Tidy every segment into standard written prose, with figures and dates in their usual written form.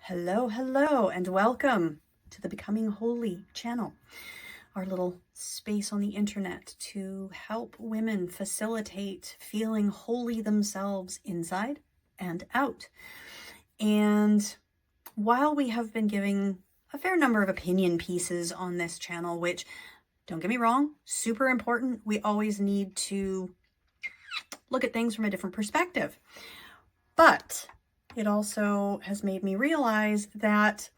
Hello, hello, and welcome to the Becoming Holy channel, our little space on the internet to help women facilitate feeling holy themselves inside and out. And while we have been giving a fair number of opinion pieces on this channel, which, don't get me wrong, super important, we always need to look at things from a different perspective. But it also has made me realize that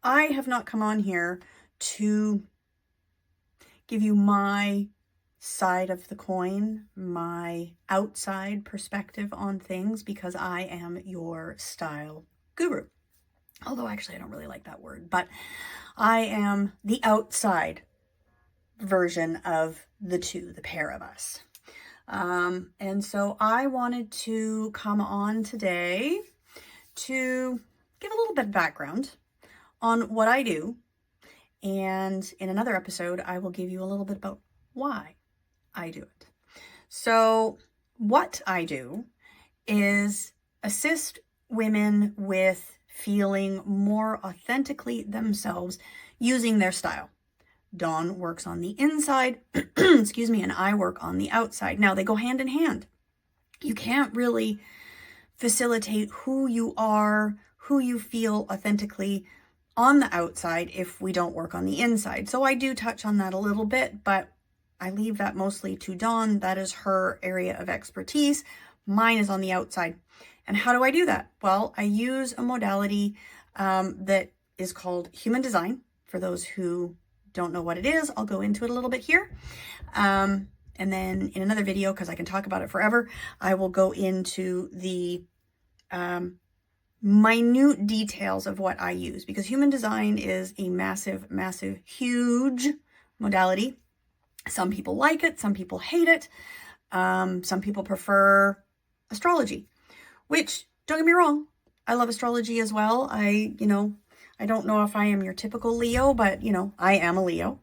I have not come on here to give you my side of the coin, my outside perspective on things, because I am your style guru. Although actually I don't really like that word, but I am the outside version of the two, the pair of us. And so I wanted to come on today to give a little bit of background on what I do. And in another episode, I will give you a little bit about why I do it. So what I do is assist women with feeling more authentically themselves using their style. Dawn works on the inside, excuse me, and I work on the outside. Now, they go hand in hand. You can't really facilitate who you are, who you feel authentically on the outside if we don't work on the inside. So I do touch on that a little bit, but I leave that mostly to Dawn. That is her area of expertise. Mine is on the outside. And how do I do that? Well, I use a modality that is called human design. For those who don't know what it is, I'll go into it a little bit here. And then in another video, because I can talk about it forever, I will go into the minute details of what I use, because human design is a massive, massive, huge modality. Some people like it, some people hate it. Some people prefer astrology, which, don't get me wrong, I love astrology as well. I don't know if I am your typical Leo, but, I am a Leo.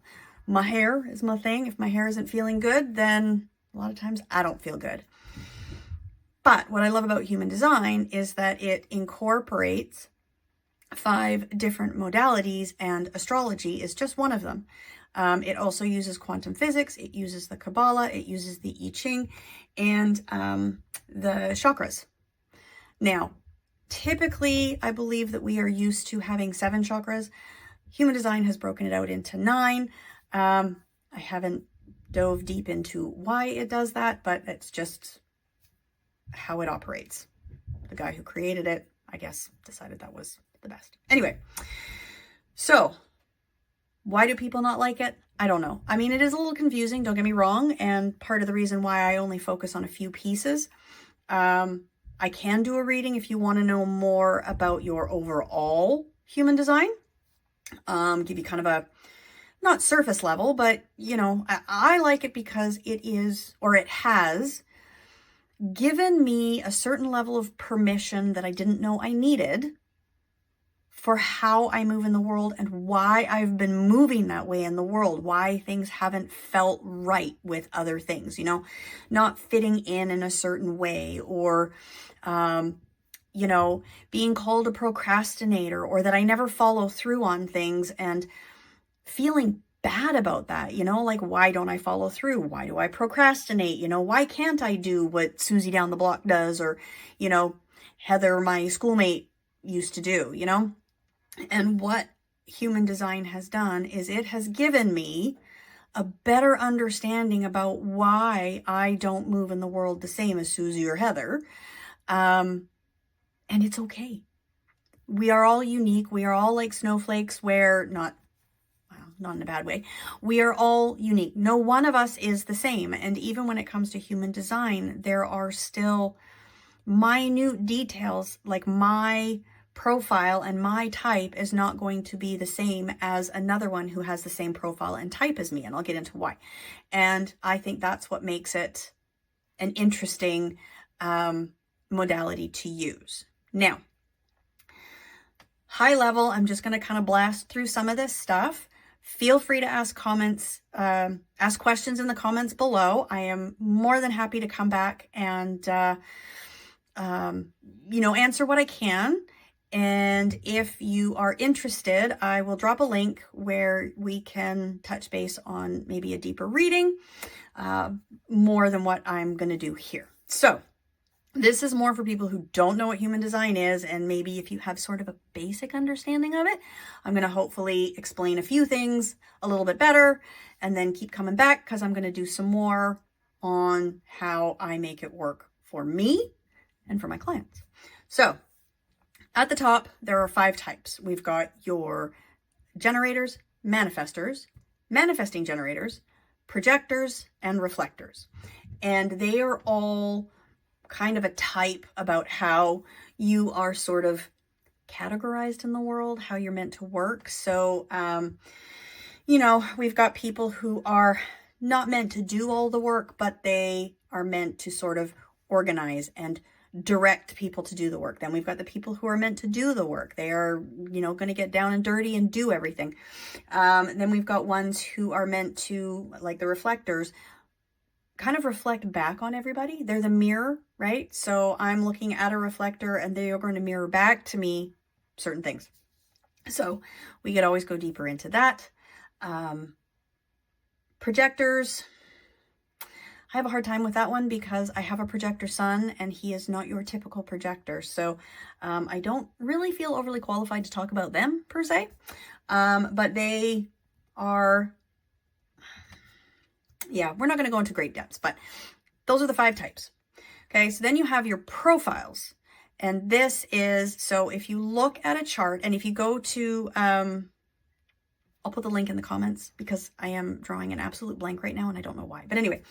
My hair is my thing. If my hair isn't feeling good, then a lot of times I don't feel good. But what I love about human design is that it incorporates 5 different modalities, and astrology is just one of them. It also uses quantum physics. It uses the Kabbalah. It uses the I Ching and the chakras. Now, typically, I believe that we are used to having 7 chakras. Human design has broken it out into 9. I haven't dove deep into why it does that, but it's just how it operates. The guy who created it, I guess, decided that was the best. Anyway, so why do people not like it? I don't know. I mean, it is a little confusing, don't get me wrong, and part of the reason why I only focus on a few pieces. I can do a reading if you want to know more about your overall human design. Give you kind of a, not surface level, but, I like it because it is, or it has given me a certain level of permission that I didn't know I needed for how I move in the world and why I've been moving that way in the world, why things haven't felt right with other things, not fitting in a certain way, or, being called a procrastinator, or that I never follow through on things and feeling bad about that, like, why don't I follow through? Why do I procrastinate? Why can't I do what Susie down the block does, or, Heather, my schoolmate, used to do, And what human design has done is it has given me a better understanding about why I don't move in the world the same as Susie or Heather. And it's okay. We are all unique. We are all like snowflakes, where not in a bad way. We are all unique. No one of us is the same. And even when it comes to human design, there are still minute details, like my profile and my type is not going to be the same as another one who has the same profile and type as me. And I'll get into why. And I think that's what makes it an interesting modality to use. Now, high level, I'm just going to kind of blast through some of this stuff. Feel free to ask questions in the comments below. I am more than happy to come back and, answer what I can. And if you are interested, I will drop a link where we can touch base on maybe a deeper reading, more than what I'm going to do here. So this is more for people who don't know what human design is, and maybe if you have sort of a basic understanding of it, I'm going to hopefully explain a few things a little bit better, and then keep coming back because I'm going to do some more on how I make it work for me and for my clients. So at the top, there are 5 types. We've got your generators, manifestors, manifesting generators, projectors, and reflectors. And they are all kind of a type about how you are sort of categorized in the world, how you're meant to work. So, you know, we've got people who are not meant to do all the work, but they are meant to sort of organize and direct people to do the work. Then we've got the people who are meant to do the work. They are, you know, going to get down and dirty and do everything. Then we've got ones who are meant to, like the reflectors, kind of reflect back on everybody. They're the mirror, right? So I'm looking at a reflector and they are going to mirror back to me certain things. So we could always go deeper into that. Projectors, I have a hard time with that one because I have a projector son and he is not your typical projector. So I don't really feel overly qualified to talk about them per se, but they are, yeah, we're not going to go into great depths, but those are the 5 types. Okay, so then you have your profiles. And this is, so if you look at a chart and if you go to, I'll put the link in the comments because I am drawing an absolute blank right now and I don't know why. But anyway,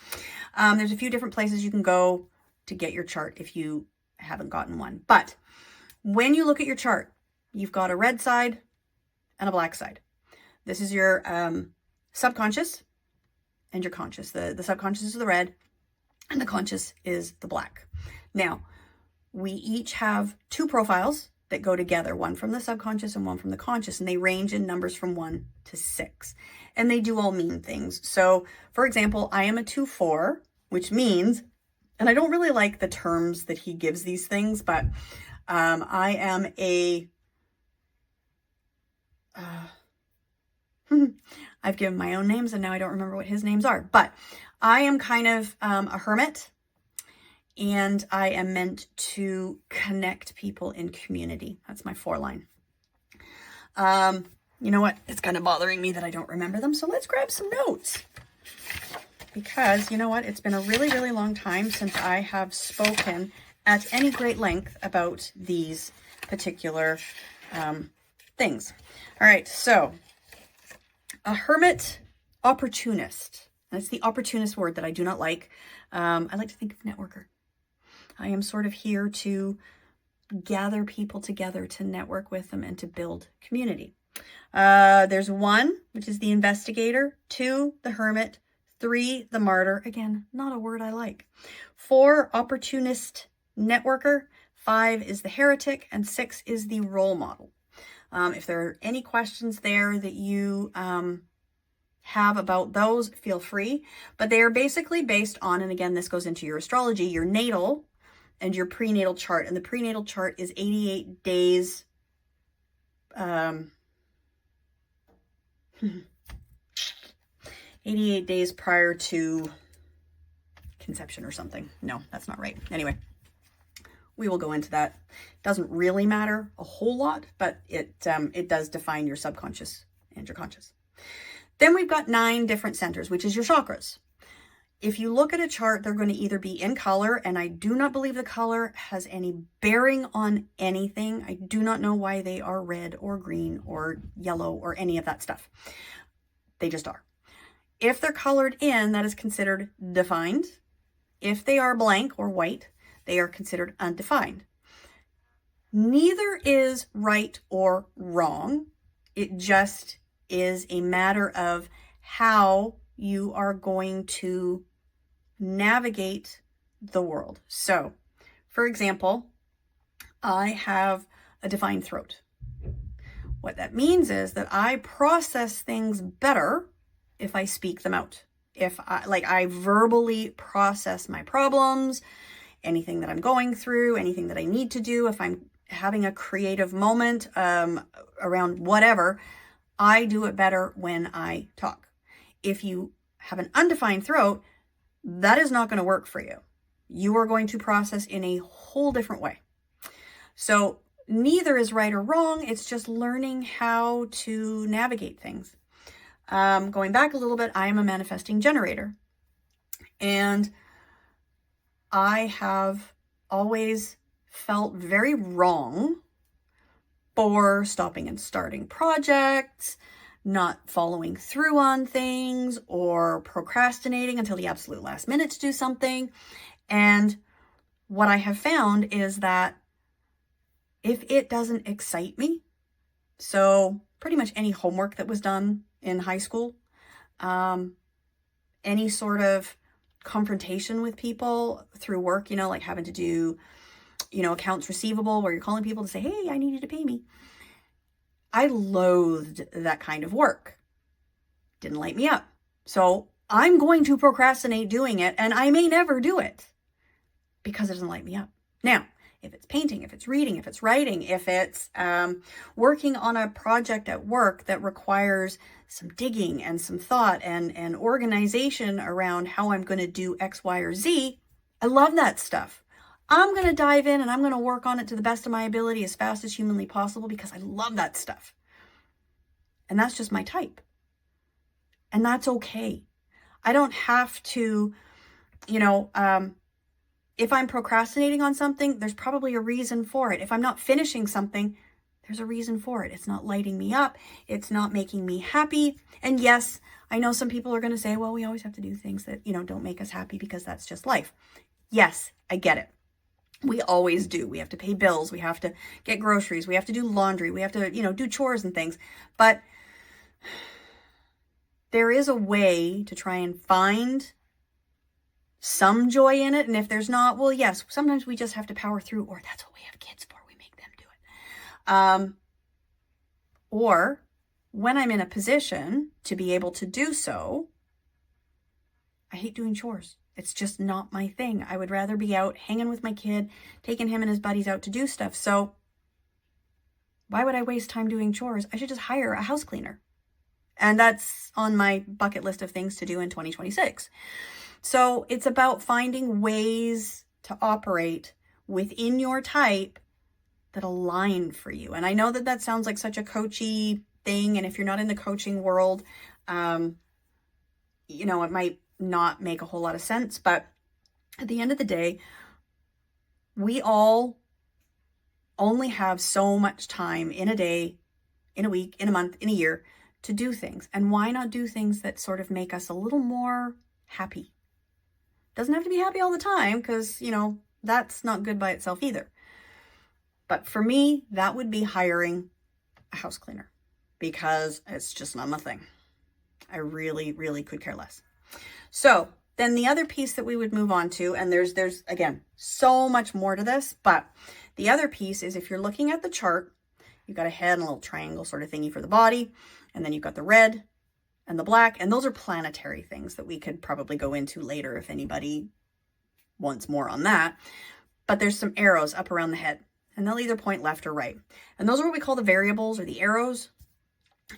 there's a few different places you can go to get your chart if you haven't gotten one. But when you look at your chart, you've got a red side and a black side. This is your subconscious and your conscious. The subconscious is the red and the conscious is the black. Now, we each have 2 profiles that go together, one from the subconscious and one from the conscious, and they range in numbers from 1 to 6. And they do all mean things. So, for example, I am a 2-4, which means, and I don't really like the terms that he gives these things, but I am a, I've given my own names and now I don't remember what his names are, but I am kind of a hermit. And I am meant to connect people in community. That's my 4 line. You know what? It's kind of bothering me that I don't remember them. So let's grab some notes. Because you know what? It's been a really, really long time since I have spoken at any great length about these particular things. All right. So a hermit opportunist. That's the opportunist word that I do not like. I like to think of networker. I am sort of here to gather people together, to network with them, and to build community. There's 1, which is the investigator, 2, the hermit, 3, the martyr. Again, not a word I like. 4, opportunist networker, 5 is the heretic, and 6 is the role model. If there are any questions there that you have about those, feel free. But they are basically based on, and again, this goes into your astrology, your natal and your prenatal chart. And the prenatal chart is 88 days. 88 days prior to conception or something. No, that's not right. Anyway, we will go into that. Doesn't really matter a whole lot, but it does define your subconscious and your conscious. Then we've got 9 different centers, which is your chakras. If you look at a chart, they're going to either be in color, and I do not believe the color has any bearing on anything. I do not know why they are red or green or yellow or any of that stuff. They just are. If they're colored in, that is considered defined. If they are blank or white, they are considered undefined. Neither is right or wrong. It just is a matter of how you are going to navigate the world. So, for example, I have a defined throat. What that means is that I process things better if I speak them out. If I verbally process my problems, anything that I'm going through, anything that I need to do, if having a creative moment around whatever, I do it better when I talk. If you have an undefined throat, that is not going to work for you. You are going to process in a whole different way. So neither is right or wrong. It's just learning how to navigate things. Going back a little bit, I am a manifesting generator. And I have always felt very wrong for stopping and starting projects, not following through on things, or procrastinating until the absolute last minute to do something. And what I have found is that if it doesn't excite me, so pretty much any homework that was done in high school, any sort of confrontation with people through work, like having to do, accounts receivable where you're calling people to say, hey, I need you to pay me. I loathed that kind of work. Didn't light me up. So I'm going to procrastinate doing it, and I may never do it because it doesn't light me up. Now, if it's painting, if it's reading, if it's writing, if it's working on a project at work that requires some digging and some thought and organization around how I'm going to do X, Y, or Z, I love that stuff. I'm going to dive in and I'm going to work on it to the best of my ability as fast as humanly possible because I love that stuff. And that's just my type. And that's okay. I don't have to, if I'm procrastinating on something, there's probably a reason for it. If I'm not finishing something, there's a reason for it. It's not lighting me up. It's not making me happy. And yes, I know some people are going to say, well, we always have to do things that, don't make us happy because that's just life. Yes, I get it. We always do. We have to pay bills. We have to get groceries. We have to do laundry. We have to, do chores and things. But there is a way to try and find some joy in it. And if there's not, well, yes, sometimes we just have to power through, or that's what we have kids for. We make them do it. Or when I'm in a position to be able to do so, I hate doing chores. It's just not my thing. I would rather be out hanging with my kid, taking him and his buddies out to do stuff. So why would I waste time doing chores? I should just hire a house cleaner. And that's on my bucket list of things to do in 2026. So it's about finding ways to operate within your type that align for you. And I know that sounds like such a coachy thing. And if you're not in the coaching world, it might not make a whole lot of sense. But at the end of the day, we all only have so much time in a day, in a week, in a month, in a year to do things. And why not do things that sort of make us a little more happy? Doesn't have to be happy all the time because, that's not good by itself either. But for me, that would be hiring a house cleaner because it's just not my thing. I really, really could care less. So then the other piece that we would move on to, and there's again, so much more to this, but the other piece is if you're looking at the chart, you've got a head and a little triangle sort of thingy for the body, and then you've got the red and the black, and those are planetary things that we could probably go into later if anybody wants more on that. But there's some arrows up around the head, and they'll either point left or right. And those are what we call the variables or the arrows,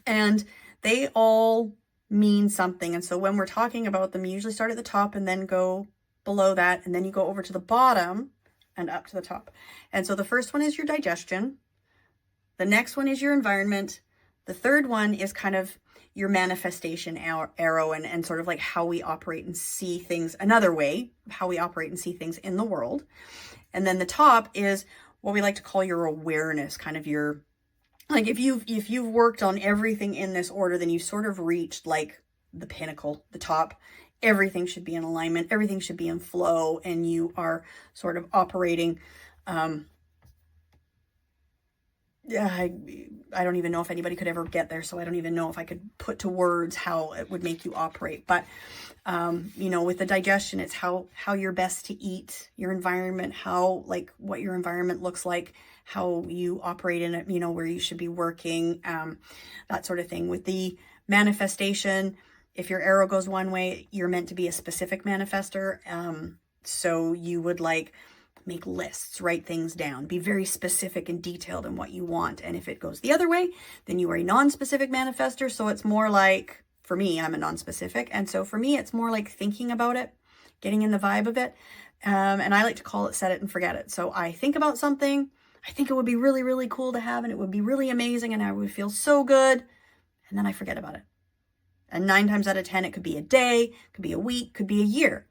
and they all mean something. And so when we're talking about them, you usually start at the top and then go below that, and then you go over to the bottom and up to the top. And so the first one is your digestion. The next one is your environment. The third one is kind of your manifestation arrow and sort of like how we operate and see things another way, how we operate and see things in the world. And then the top is what we like to call your awareness, kind of your, like if you've worked on everything in this order, then you've sort of reached like the pinnacle, the top. Everything should be in alignment. Everything should be in flow. And you are sort of operating. I don't even know if anybody could ever get there. So I don't even know if I could put to words how it would make you operate. But, with the digestion, it's how you're best to eat, your environment, what your environment looks like, how you operate in it, where you should be working, that sort of thing. With the manifestation, if your arrow goes one way, you're meant to be a specific manifester. So you would make lists, write things down, be very specific and detailed in what you want. And if it goes the other way, then you are a non-specific manifester. So it's more like, for me, I'm a non-specific. And so for me, it's more like thinking about it, getting in the vibe of it. And I like to call it set it and forget it. So I think about something, I think it would be really, really cool to have, and it would be really amazing, and I would feel so good. And then I forget about it. And 9 times out of 10, it could be a day, could be a week, could be a year.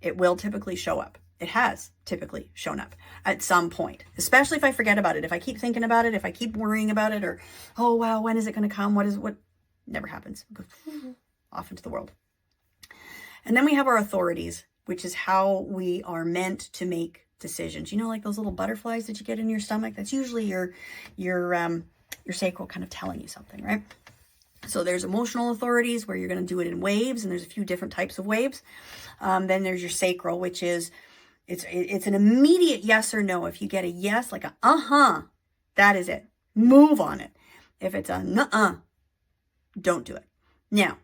It will typically show up. It has typically shown up at some point, especially if I forget about it. If I keep thinking about it, if I keep worrying about it, or, oh, wow, when is it going to come? What never happens. It goes off into the world. And then we have our authorities, which is how we are meant to make decisions. You know, like those little butterflies that you get in your stomach? That's usually your sacral kind of telling you something, right? So there's emotional authorities where you're going to do it in waves, and there's a few different types of waves. Then there's your sacral, which is, it's an immediate yes or no. If you get a yes, like a that is it. Move on it. If it's a nuh-uh, don't do it. Now,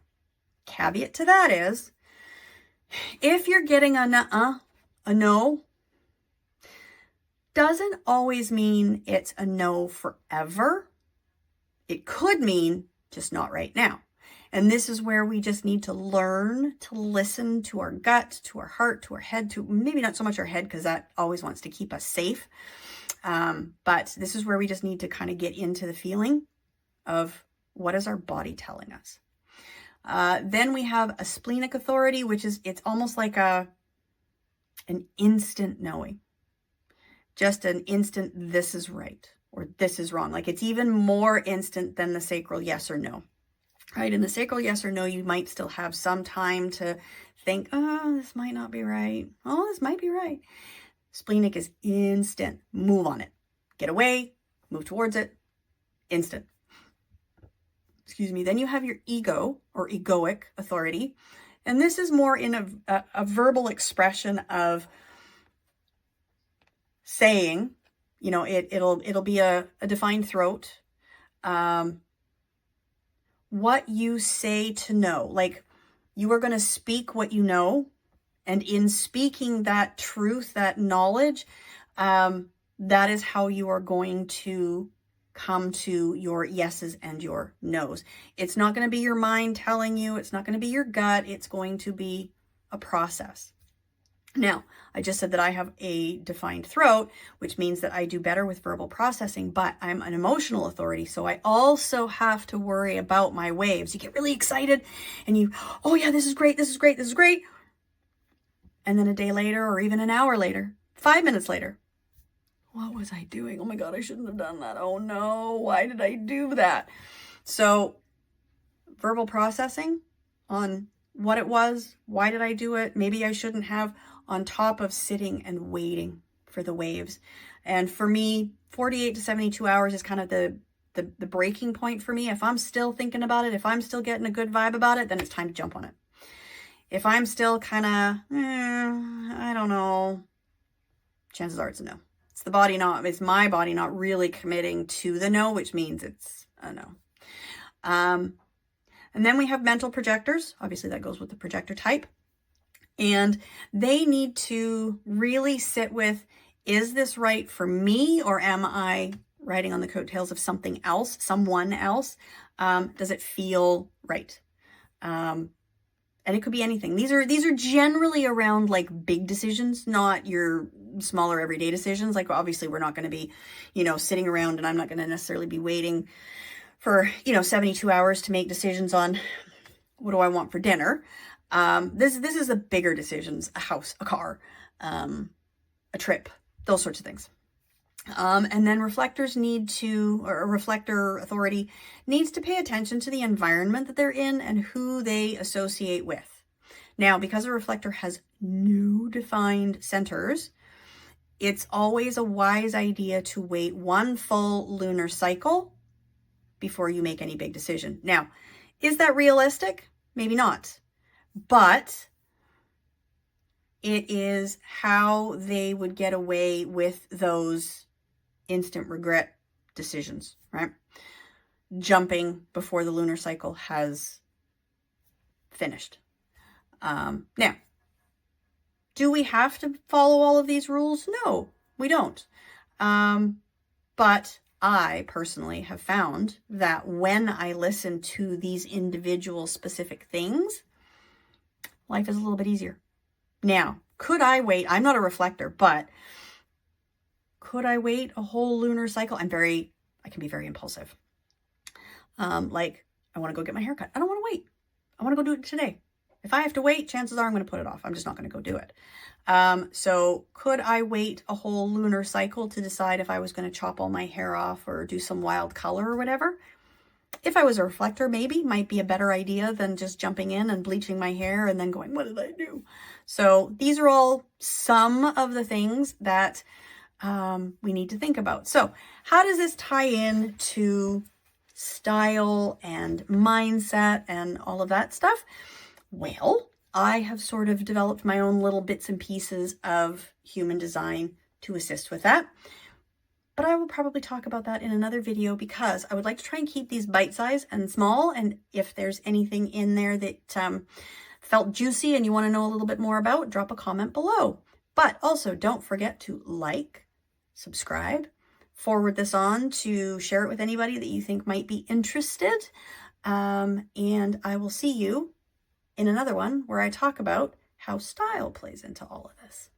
caveat to that is, if you're getting a nuh-uh, a no, doesn't always mean it's a no forever. It could mean just not right now. And this is where we just need to learn to listen to our gut, to our heart, to our head, to maybe not so much our head, because that always wants to keep us safe. But this is where we just need to kind of get into the feeling of what is our body telling us. Then we have a splenic authority, which is, it's almost like an instant knowing. Just an instant, this is right, or this is wrong. Like, it's even more instant than the sacral yes or no, right? In the sacral yes or no, you might still have some time to think, oh, this might not be right. Oh, this might be right. Splenic is instant. Move on it. Get away, move towards it, instant. Excuse me. Then you have your ego or egoic authority. And this is more in a verbal expression of saying, you know, it'll be a defined throat. What you say to know, like, you are going to speak what you know. And in speaking that truth, that knowledge, that is how you are going to come to your yeses and your nos. It's not going to be your mind telling you. It's not going to be your gut. It's going to be a process. Now, I just said that I have a defined throat, which means that I do better with verbal processing, but I'm an emotional authority. So I also have to worry about my waves. You get really excited and you, oh yeah, this is great. This is great. This is great. And then a day later, or even an hour later, 5 minutes later, what was I doing? Oh my God, I shouldn't have done that. Oh no, why did I do that? So verbal processing on what it was, why did I do it? Maybe I shouldn't have, on top of sitting and waiting for the waves. And for me, 48 to 72 hours is kind of the breaking point for me. If I'm still thinking about it, if I'm still getting a good vibe about it, then it's time to jump on it. If I'm still kind of, I don't know, chances are it's a no. It's my body not really committing to the no, which means it's a no. And then we have mental projectors. Obviously that goes with the projector type. And they need to really sit with, is this right for me, or am I riding on the coattails of something else, someone else? Does it feel right? And it could be anything. These are generally around like big decisions, not your smaller everyday decisions. Like, obviously we're not going to be, sitting around, and I'm not going to necessarily be waiting for, 72 hours to make decisions on what do I want for dinner. This is the bigger decisions: a house, a car, a trip, those sorts of things. And then reflectors or a reflector authority needs to pay attention to the environment that they're in and who they associate with. Now, because a reflector has no defined centers, it's always a wise idea to wait one full lunar cycle before you make any big decision. Now, is that realistic? Maybe not, but it is how they would get away with those instant regret decisions, right? Jumping before the lunar cycle has finished. Now, Do we have to follow all of these rules? No, we don't. But I personally have found that when I listen to these individual specific things, life is a little bit easier. Now, could I wait? I'm not a reflector, but could I wait a whole lunar cycle? I can be very impulsive. Like, I want to go get my hair cut. I don't want to wait. I want to go do it today. If I have to wait, chances are I'm going to put it off. I'm just not going to go do it. So could I wait a whole lunar cycle to decide if I was going to chop all my hair off or do some wild color or whatever? If I was a reflector, maybe might be a better idea than just jumping in and bleaching my hair and then going, what did I do? So these are all some of the things that we need to think about. So how does this tie in to style and mindset and all of that stuff? Well, I have sort of developed my own little bits and pieces of human design to assist with that. But I will probably talk about that in another video because I would like to try and keep these bite-sized and small. And if there's anything in there that felt juicy and you want to know a little bit more about, drop a comment below. But also don't forget to like, subscribe, forward this on to share it with anybody that you think might be interested. And I will see you in another one where I talk about how style plays into all of this.